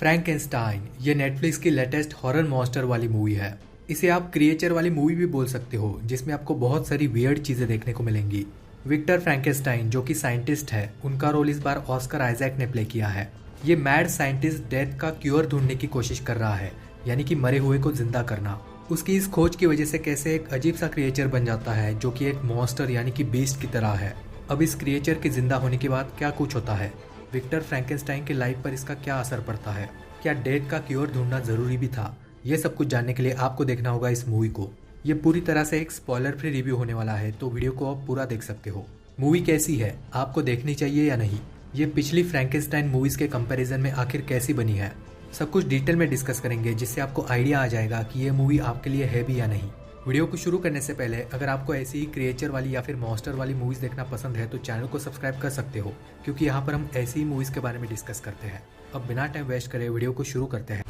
Frankenstein ये Netflix की latest horror monster वाली मूवी है। इसे आप क्रिएचर वाली मूवी भी बोल सकते हो, जिसमें आपको बहुत सारी वियर्ड चीजें देखने को मिलेंगी। विक्टर फ्रैंकेनस्टाइन जो कि साइंटिस्ट है, उनका रोल इस बार ऑस्कर आइजैक ने प्ले किया है। ये मैड साइंटिस्ट डेथ का क्योर ढूंढने की कोशिश कर रहा है, यानी कि मरे हुए को जिंदा करना। उसकी इस खोज की वजह से कैसे एक अजीब सा क्रिएचर बन जाता है जो कि एक मॉन्स्टर यानी कि बीस्ट की तरह है। अब इस क्रिएचर के जिंदा होने के बाद क्या कुछ होता है, विक्टर फ्रैंकेनस्टाइन की लाइफ पर इसका क्या असर पड़ता है, क्या डेथ का क्योर ढूंढना जरूरी भी था, ये सब कुछ जानने के लिए आपको देखना होगा इस मूवी को। ये पूरी तरह से एक स्पॉइलर फ्री रिव्यू होने वाला है, तो वीडियो को आप पूरा देख सकते हो। मूवी कैसी है, आपको देखनी चाहिए या नहीं, ये पिछली फ्रैंकेनस्टाइन मूवीज के कंपैरिजन में आखिर कैसी बनी है, सब कुछ डिटेल में डिस्कस करेंगे, जिससे आपको आइडिया आ जाएगा कि ये मूवी आपके लिए है भी या नहीं। वीडियो को शुरू करने से पहले अगर आपको ऐसी ही क्रिएचर वाली या फिर मॉन्स्टर वाली मूवीज देखना पसंद है तो चैनल को सब्सक्राइब कर सकते हो, क्योंकि यहाँ पर हम ऐसी ही मूवीज के बारे में डिस्कस करते हैं। अब बिना टाइम वेस्ट करे वीडियो को शुरू करते हैं।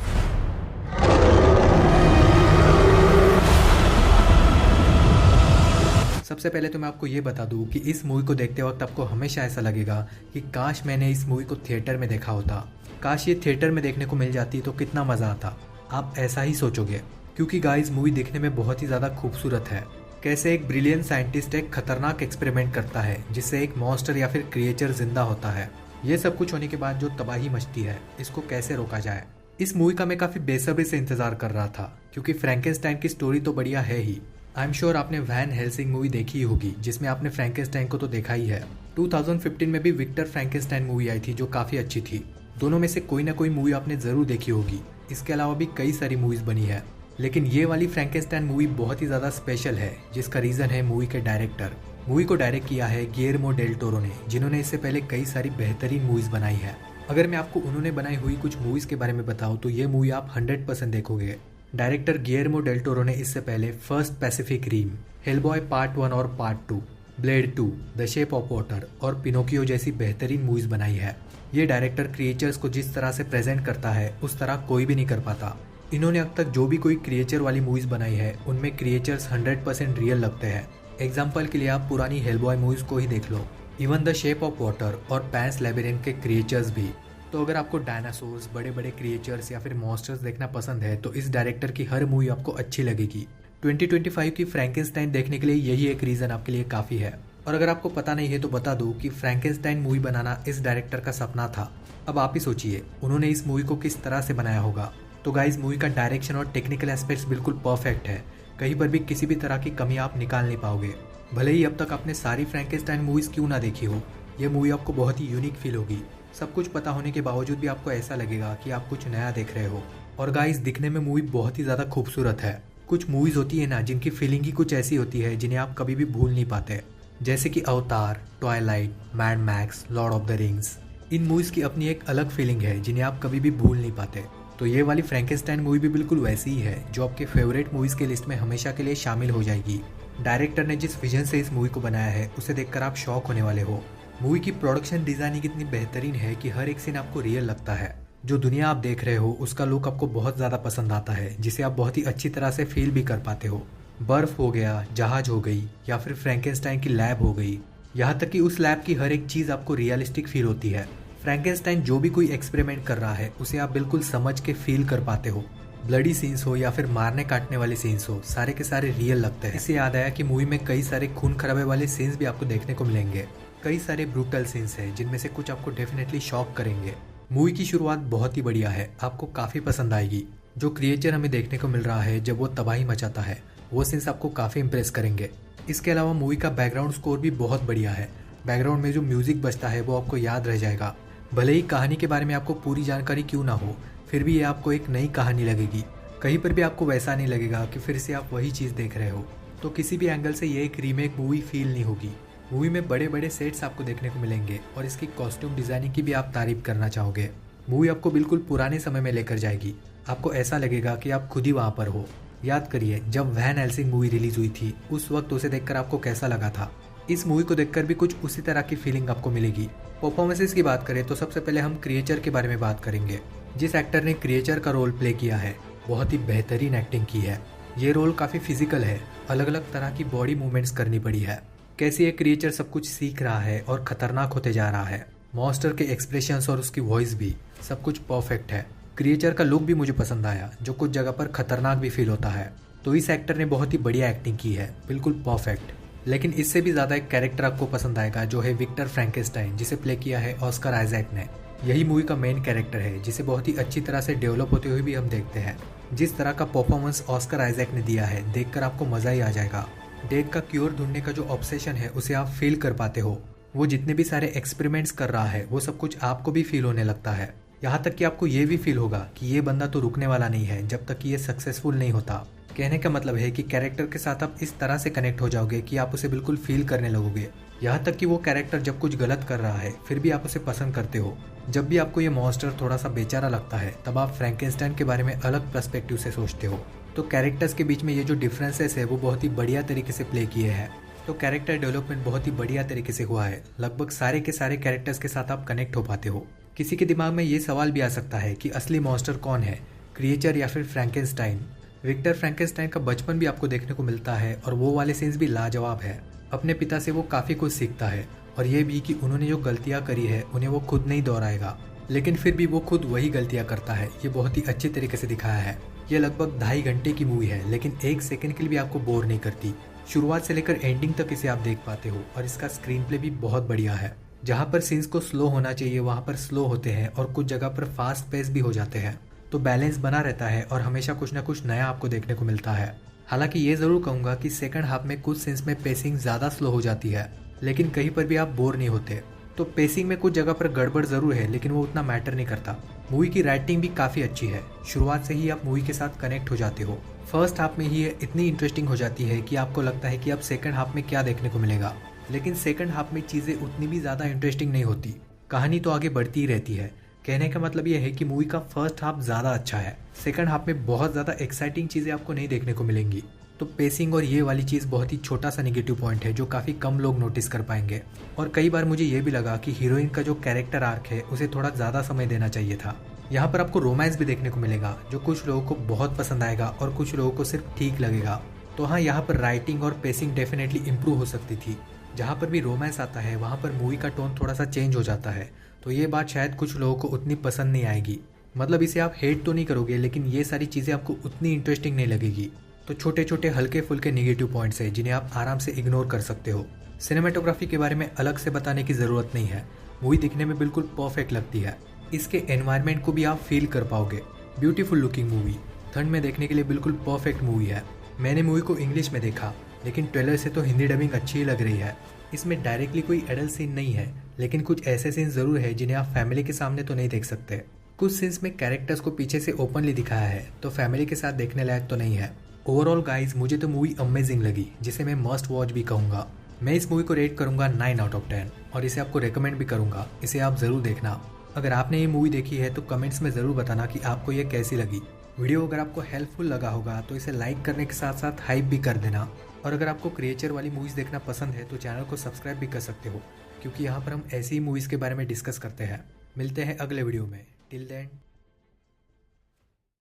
सबसे पहले तो मैं आपको ये बता दूं कि इस मूवी को देखते वक्त आपको हमेशा ऐसा लगेगा कि काश मैंने इस मूवी को थिएटर में देखा होता, काश ये थिएटर में देखने को मिल जाती तो कितना मजा आता। आप ऐसा ही सोचोगे, क्योंकि गाइस मूवी देखने में बहुत ही ज्यादा खूबसूरत है। कैसे एक ब्रिलियंट साइंटिस्ट एक खतरनाक एक्सपेरिमेंट करता है जिससे एक मॉन्स्टर या फिर क्रिएचर जिंदा होता है। ये सब कुछ होने के बाद जो तबाही मचती है, इसको कैसे रोका जाए। इस मूवी का मैं काफी बेसब्री से इंतजार कर रहा था, क्योंकि फ्रैंकेनस्टाइन की स्टोरी तो बढ़िया है ही। आई एम श्योर आपने वैन हेल्सिंग मूवी देखी ही होगी, जिसमें आपने फ्रैंकेनस्टाइन को तो देखा ही है। 2015 में भी विक्टर फ्रैंकेनस्टाइन मूवी आई थी जो काफी अच्छी थी। दोनों में से कोई ना कोई मूवी आपने जरूर देखी होगी। इसके अलावा भी कई सारी मूवीज बनी है, लेकिन ये वाली फ्रैंकेनस्टाइन मूवी बहुत ही ज्यादा स्पेशल है, जिसका रीजन है मूवी के डायरेक्टर। मूवी को डायरेक्ट किया है गिलेर्मो डेल टोरो ने, जिन्होंने इससे पहले कई सारी बेहतरीन मूवीज बनाई है। अगर मैं आपको उन्होंने बनाई हुई कुछ मूवीज के बारे में बताऊं तो ये मूवी आप 100% देखोगे। डायरेक्टर गिलेर्मो डेल टोरो ने इससे पहले first Pacific Rim, Hellboy part 1 और part 2, Blade 2, the Shape of Water और पिनोकियो जैसी बेहतरीन मूवीज बनाई है। ये डायरेक्टर क्रिएचर्स को जिस तरह से प्रेजेंट करता है उस तरह कोई भी नहीं कर पाता। इन्होंने अब तक जो भी कोई क्रिएचर वाली मूवीज बनाई है उनमें क्रिएचर्स 100% रियल लगते हैं। एग्जाम्पल के लिए आप पुरानी हेलबॉय मूवीज को ही देख लो, even the Shape of Water और पैंस लेबिरिंथ के क्रिएचर्स भी। तो अगर आपको डायनासोर्स, बड़े बड़े क्रिएचर्स या फिर मॉन्स्टर्स देखना पसंद है तो इस डायरेक्टर की हर मूवी आपको अच्छी लगेगी। 2025 की फ्रैंकेनस्टाइन देखने के लिए यही एक रीजन आपके लिए काफी है। और अगर आपको पता नहीं है तो बता दूं कि फ्रैंकेनस्टाइन मूवी बनाना इस डायरेक्टर का सपना था। अब आप ही सोचिए उन्होंने इस मूवी को किस तरह से बनाया होगा। तो गाइज मूवी का डायरेक्शन और टेक्निकल एस्पेक्ट्स बिल्कुल परफेक्ट है, कहीं पर भी किसी भी तरह की कमी आप निकाल नहीं पाओगे। भले ही अब तक आपने सारी फ्रैंकेनस्टाइन मूवीज क्यों ना देखी हो, ये मूवी आपको बहुत ही यूनिक फील होगी। सब कुछ पता होने के बावजूद भी आपको ऐसा लगेगा कि आप कुछ नया देख रहे हो। और गाइज दिखने में मूवी बहुत ही ज्यादा खूबसूरत है। कुछ मूवीज होती है ना जिनकी फीलिंग ही कुछ ऐसी होती है जिन्हें आप कभी भी भूल नहीं पाते, जैसे कि अवतार, Twilight, mad max, Lord of the rings. In movies की अपनी एक अलग फीलिंग है जिन्हें आप कभी भी भूल नहीं पाते। तो ये वाली फ्रैंकेनस्टाइन मूवी भी बिल्कुल वैसी ही है, जो आपके फेवरेट मूवीज के लिस्ट में हमेशा के लिए शामिल हो जाएगी। डायरेक्टर ने जिस विजन से इस मूवी को बनाया है उसे देखकर आप शॉक होने वाले हो। मूवी की प्रोडक्शन डिजाइनिंग इतनी बेहतरीन है कि हर एक सीन आपको रियल लगता है। जो दुनिया आप देख रहे हो उसका लुक आपको बहुत ज्यादा पसंद आता है, जिसे आप बहुत ही अच्छी तरह से फील भी कर पाते हो। बर्फ हो गया, जहाज हो गई, या फिर फ्रैंकेनस्टाइन की लैब हो गई, यहाँ तक कि उस लैब की हर एक चीज आपको रियलिस्टिक फील होती है। फ्रैंकेनस्टाइन जो भी कोई एक्सपेरिमेंट कर रहा है उसे आप बिल्कुल समझ के फील कर पाते हो। ब्लडी सीन्स हो या फिर मारने काटने वाले सीन्स हो, सारे के सारे रियल लगते हैं। इससे याद आया कि मूवी में कई सारे खून खराबे वाले सीन्स भी आपको देखने को मिलेंगे। कई सारे ब्रूटल सीन्स हैं जिनमें से कुछ आपको डेफिनेटली शॉक करेंगे। मूवी की शुरुआत बहुत ही बढ़िया है, आपको काफी पसंद आएगी। जो क्रिएचर हमें देखने को मिल रहा है जब वो तबाही मचाता है, वो सीन्स आपको काफी इंप्रेस करेंगे। इसके अलावा मूवी का बैकग्राउंड स्कोर भी बहुत बढ़िया है। बैकग्राउंड में जो म्यूजिक बजता है वो आपको याद रह जाएगा। भले ही कहानी के बारे में आपको पूरी जानकारी क्यों ना हो, फिर भी ये आपको एक नई कहानी लगेगी। कहीं पर भी आपको वैसा नहीं लगेगा कि फिर से आप वही चीज देख रहे हो। तो किसी भी एंगल से ये एक रीमेक मूवी फील नहीं होगी। मूवी में बड़े बड़े सेट्स आपको देखने को मिलेंगे और इसकी कॉस्ट्यूम डिजाइनिंग की भी आप तारीफ करना चाहोगे। मूवी आपको बिल्कुल पुराने समय में लेकर जाएगी। आपको ऐसा लगेगा कि आप खुद ही वहां पर हो। याद करिए जब वैन हेल्सिंग मूवी रिलीज हुई थी उस वक्त उसे देखकर आपको कैसा लगा था। इस मूवी को देखकर भी कुछ उसी तरह की फीलिंग आपको मिलेगी। परफॉर्मेंसेस की बात करें तो सबसे पहले हम क्रिएचर के बारे में बात करेंगे। जिस एक्टर ने क्रिएचर का रोल प्ले किया है बहुत ही बेहतरीन एक्टिंग की है। ये रोल काफी फिजिकल है, अलग अलग तरह की बॉडी मूवमेंट्स करनी पड़ी है। कैसे ये क्रिएचर सब कुछ सीख रहा है और खतरनाक होते जा रहा है। मॉन्स्टर के एक्सप्रेशंस और उसकी वॉइस भी सब कुछ परफेक्ट है। क्रिएचर का लुक भी मुझे पसंद आया, जो कुछ जगह पर खतरनाक भी फील होता है। तो इस एक्टर ने बहुत ही बढ़िया एक्टिंग की है, बिल्कुल परफेक्ट। लेकिन इससे भी ज़्यादा एक कैरेक्टर आपको पसंद आएगा, जो है विक्टर फ्रैंकेनस्टाइन, जिसे प्ले किया है ऑस्कर आइजैक ने। यही मूवी का मेन कैरेक्टर है, जिसे बहुत ही अच्छी तरह से डेवलप होते हुए भी हम देखते हैं। जिस तरह का परफॉर्मेंस ऑस्कर आइजैक ने दिया है, देखकर आपको मज़ा ही आ जाएगा। डेथ का क्योर ढूंढने का जो ऑब्सेशन है, उसे आप फील कर पाते हो। वो जितने भी सारे एक्सपेरिमेंट्स कर रहा है, वो सब कुछ आपको भी फील होने लगता है। यहाँ तक कि आपको ये भी फील होगा कि ये बंदा तो रुकने वाला नहीं है जब तक कि ये सक्सेसफुल नहीं होता। कहने का मतलब है कि कैरेक्टर के साथ आप इस तरह से कनेक्ट हो जाओगे कि आप उसे बिल्कुल फील करने लगोगे। यहाँ तक कि वो कैरेक्टर जब कुछ गलत कर रहा है, फिर भी आप उसे पसंद करते हो। जब भी आपको ये मॉन्स्टर थोड़ा सा बेचारा लगता है, तब आप फ्रैंकेनस्टाइन के बारे में अलग पर्सपेक्टिव से सोचते हो। तो कैरेक्टर्स के बीच में ये जो डिफरेंसेस है, वो बहुत ही बढ़िया तरीके से प्ले किए हैं। तो कैरेक्टर डेवलपमेंट बहुत ही बढ़िया तरीके से हुआ है। लगभग सारे के सारे कैरेक्टर्स के साथ आप कनेक्ट हो पाते हो। किसी के दिमाग में ये सवाल भी आ सकता है कि असली मॉन्स्टर कौन है, क्रिएचर या फिर फ्रैंकेनस्टाइन। विक्टर फ्रैंकेनस्टाइन का बचपन भी आपको देखने को मिलता है, और वो वाले सीन्स भी लाजवाब है। अपने पिता से वो काफ़ी कुछ सीखता है, और ये भी कि उन्होंने जो गलतियाँ करी है, उन्हें वो खुद नहीं दोहराएगा, लेकिन फिर भी वो खुद वही गलतियाँ करता है। ये बहुत ही अच्छी तरीके से दिखाया है। ये लगभग 2.5 घंटे की मूवी है, लेकिन 1 सेकंड के लिए भी आपको बोर नहीं करती। शुरुआत से लेकर एंडिंग तक इसे आप देख पाते हो, और इसका स्क्रीन प्ले भी बहुत बढ़िया है। जहाँ पर सीन्स को स्लो होना चाहिए, वहाँ पर स्लो होते हैं, और कुछ जगह पर फास्ट पेस भी हो जाते हैं। तो बैलेंस बना रहता है, और हमेशा कुछ ना कुछ नया आपको देखने को मिलता है। हालांकि ये ज़रूर कहूँगा कि सेकंड हाफ में कुछ सीन्स में पेसिंग ज़्यादा स्लो हो जाती है, लेकिन कहीं पर भी आप बोर नहीं होते। तो पेसिंग में कुछ जगह पर गड़बड़ ज़रूर है, लेकिन वो उतना मैटर नहीं करता। मूवी की राइटिंग भी काफ़ी अच्छी है। शुरुआत से ही आप मूवी के साथ कनेक्ट हो जाते हो। फर्स्ट हाफ में ही ये इतनी इंटरेस्टिंग हो जाती है कि आपको लगता है कि अब सेकंड हाफ में क्या देखने को मिलेगा। लेकिन सेकंड हाफ में चीज़ें उतनी भी ज़्यादा इंटरेस्टिंग नहीं होती। कहानी तो आगे बढ़ती ही रहती है। कहने का मतलब ये है कि मूवी का फर्स्ट हाफ ज़्यादा अच्छा है। सेकंड हाफ में बहुत ज़्यादा एक्साइटिंग चीज़ें आपको नहीं देखने को मिलेंगी। तो पेसिंग और ये वाली चीज़ बहुत ही छोटा सा नेगेटिव पॉइंट है, जो काफ़ी कम लोग नोटिस कर पाएंगे। और कई बार मुझे ये भी लगा कि हीरोइन का जो कैरेक्टर आर्क है, उसे थोड़ा ज़्यादा समय देना चाहिए था। यहाँ पर आपको रोमांस भी देखने को मिलेगा, जो कुछ लोगों को बहुत पसंद आएगा और कुछ लोगों को सिर्फ ठीक लगेगा। तो हाँ, यहाँ पर राइटिंग और पेसिंग डेफिनेटली इम्प्रूव हो सकती थी। जहाँ पर भी रोमांस आता है, वहाँ पर मूवी का टोन थोड़ा सा चेंज हो जाता है। तो ये बात शायद कुछ लोगों को उतनी पसंद नहीं आएगी। मतलब इसे आप हेट तो नहीं करोगे, लेकिन ये सारी चीज़ें आपको उतनी इंटरेस्टिंग नहीं लगेगी। तो छोटे छोटे हल्के फुल्के नेगेटिव पॉइंट्स है, जिन्हें आप आराम से इग्नोर कर सकते हो। सिनेमेटोग्राफी के बारे में अलग से बताने की ज़रूरत नहीं है। मूवी दिखने में बिल्कुल परफेक्ट लगती है। इसके एनवायरनमेंट को भी आप फील कर पाओगे। ब्यूटीफुल लुकिंग मूवी, ठंड में देखने के लिए बिल्कुल परफेक्ट मूवी है। मैंने मूवी को इंग्लिश में देखा, लेकिन ट्रेलर से तो हिंदी डबिंग अच्छी ही लग रही है। इसमें डायरेक्टली कोई एडल्ट सीन नहीं है, लेकिन कुछ ऐसे सीन ज़रूर है जिन्हें आप फैमिली के सामने तो नहीं देख सकते। कुछ सीन्स में कैरेक्टर्स को पीछे से ओपनली दिखाया है, तो फैमिली के साथ देखने लायक तो नहीं है। ओवरऑल गाइज, मुझे तो मूवी अमेजिंग लगी, जिसे मैं मस्ट वॉच भी कहूँगा। मैं इस मूवी को रेट करूँगा 9 आउट ऑफ 10, और इसे आपको रेकमेंड भी करूँगा। इसे आप ज़रूर देखना। अगर आपने ये मूवी देखी है तो कमेंट्स में ज़रूर बताना कि आपको ये कैसी लगी। वीडियो अगर आपको हेल्पफुल लगा होगा तो इसे लाइक करने के साथ साथ हाइप भी कर देना। और अगर आपको क्रिएचर वाली मूवीज़ देखना पसंद है तो चैनल को सब्सक्राइब भी कर सकते हो, क्योंकि यहाँ पर हम ऐसी ही मूवीज़ के बारे में डिस्कस करते हैं। मिलते हैं अगले वीडियो में। Till then